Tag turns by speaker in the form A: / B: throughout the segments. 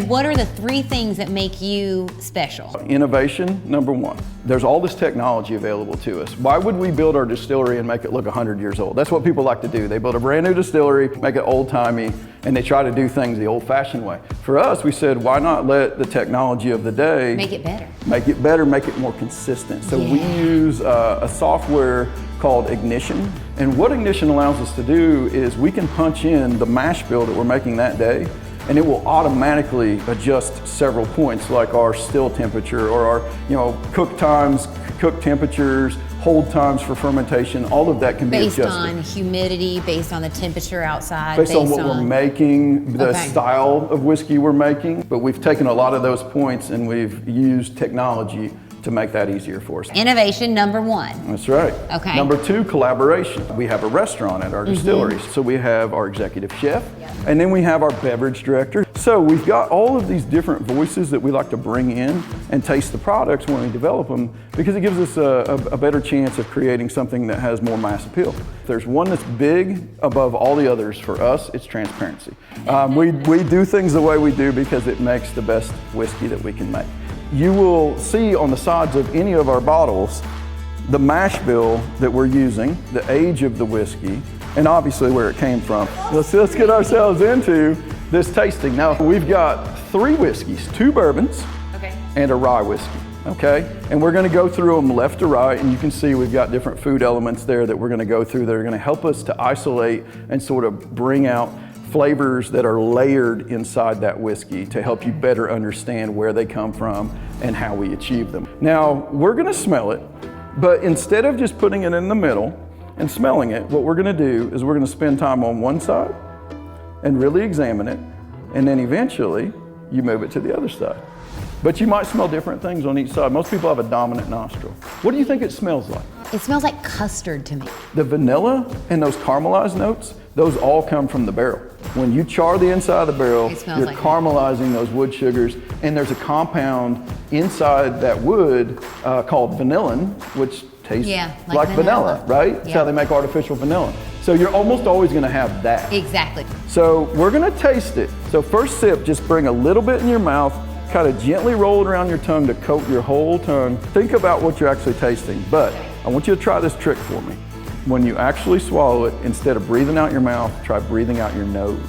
A: What are the 3 things that make you special?
B: Innovation, number 1. There's all this technology available to us. Why would we build our distillery and make it look 100 years old? That's what people like to do. They build a brand new distillery, make it old-timey, and they try to do things the old-fashioned way. For us, we said, why not let the technology of the day
A: Make it better.
B: Make it better, make it more consistent. So we use a software called Ignition. And what Ignition allows us to do is we can punch in the mash bill that we're making that day, and it will automatically adjust several points, like our still temperature or our cook times, cook temperatures, hold times for fermentation. All of that can be adjusted.
A: Based on humidity, based on the temperature outside.
B: Based on what we're making, the style of whiskey we're making. But we've taken a lot of those points and we've used technology to make that easier for us.
A: Innovation, number 1.
B: That's right.
A: Okay.
B: Number 2, collaboration. We have a restaurant at our distilleries. So we have our executive chef, and then we have our beverage director. So we've got all of these different voices that we like to bring in and taste the products when we develop them, because it gives us a better chance of creating something that has more mass appeal. If there's one that's big above all the others for us, it's transparency. We do things the way we do because it makes the best whiskey that we can make. You will see on the sides of any of our bottles the mash bill that we're using, the age of the whiskey, and obviously where it came from. Let's get ourselves into this tasting. Now, we've got 3 whiskeys, 2 bourbons, and a rye whiskey, okay? And we're gonna go through them left to right, and you can see we've got different food elements there that we're gonna go through that are gonna help us to isolate and sort of bring out flavors that are layered inside that whiskey to help you better understand where they come from and how we achieve them. Now, we're gonna smell it, but instead of just putting it in the middle and smelling it, what we're gonna do is we're gonna spend time on one side and really examine it, and then eventually you move it to the other side. But you might smell different things on each side. Most people have a dominant nostril. What do you think it smells like?
A: It smells like custard to me.
B: The vanilla and those caramelized notes, those all come from the barrel. When you char the inside of the barrel, you're caramelizing those wood sugars, and there's a compound inside that wood called vanillin, which tastes like vanilla, right? That's how they make artificial vanilla. So you're almost always gonna have that.
A: Exactly.
B: So we're gonna taste it. So first sip, just bring a little bit in your mouth, kind of gently roll it around your tongue to coat your whole tongue. Think about what you're actually tasting, but I want you to try this trick for me. When you actually swallow it, instead of breathing out your mouth, try breathing out your nose.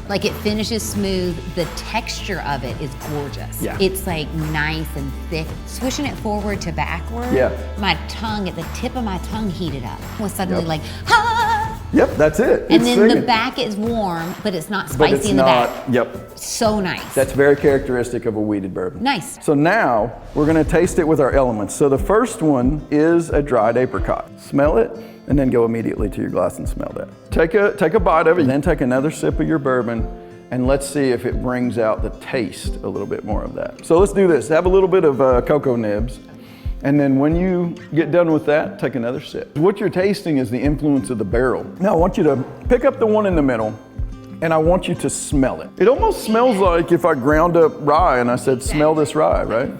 A: Like it finishes smooth. The texture of it is gorgeous.
B: Yeah.
A: It's like nice and thick. Swishing it forward to backward, my tongue, at the tip of my tongue heated up. Was suddenly like, ha!
B: Yep, that's it.
A: And then the back is warm, but it's not spicy in the back.
B: Yep.
A: So nice.
B: That's very characteristic of a wheated bourbon.
A: Nice.
B: So now we're gonna taste it with our elements. So the first one is a dried apricot. Smell it, and then go immediately to your glass and smell that. Take a bite of it, then take another sip of your bourbon, and let's see if it brings out the taste a little bit more of that. So let's do this. Have a little bit of cocoa nibs, and then when you get done with that, take another sip. What you're tasting is the influence of the barrel. Now I want you to pick up the one in the middle, and I want you to smell it. It almost smells like if I ground up rye and I said, smell this rye, right?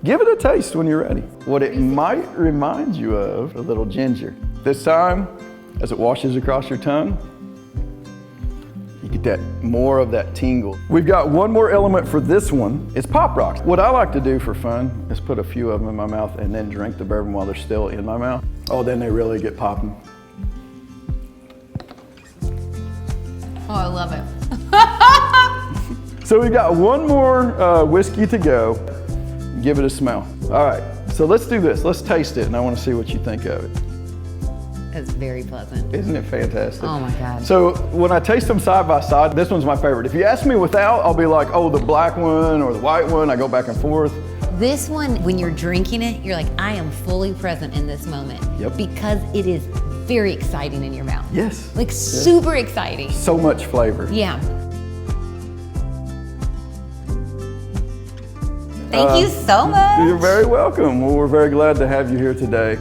B: Give it a taste when you're ready. What it might remind you of, a little ginger. This time, as it washes across your tongue, you get that more of that tingle. We've got one more element for this one. It's pop rocks. What I like to do for fun is put a few of them in my mouth and then drink the bourbon while they're still in my mouth. Oh, then they really get popping.
A: Oh, I love it.
B: So we've got one more whiskey to go. Give it a smell. All right, so let's do this. Let's taste it, and I want to see what you think of it.
A: It's very pleasant.
B: Isn't it fantastic?
A: Oh my God.
B: So when I taste them side by side, this one's my favorite. If you ask me without, I'll be like, oh, the black one or the white one. I go back and forth.
A: This one, when you're drinking it, you're like, I am fully present in this moment.
B: Yep.
A: Because it is very exciting in your mouth.
B: Yes.
A: Like super exciting.
B: So much flavor.
A: Yeah. Thank you so much.
B: You're very welcome. Well, we're very glad to have you here today.